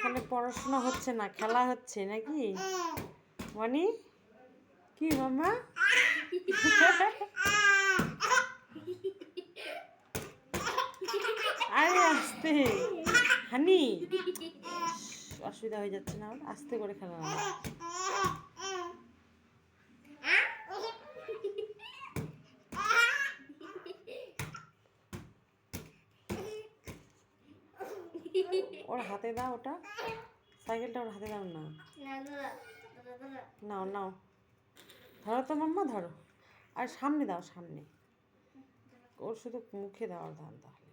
এখানে পড়াশোনা হচ্ছে না, খেলা হচ্ছে নাকি? মনি কি মামা? আরে আস্তে হানি, অসুবিধা হয়ে যাচ্ছে না? আস্তে করে খেলা না। ওর হাতে দাও ওটা, সাইকেলটা ওর হাতে দাও না। নাও নাও, ধরো তো মাম্মা, ধরো। আর সামনে দাও, সামনে। ওর শুধু মুখে দেওয়ার ধান তাহলে।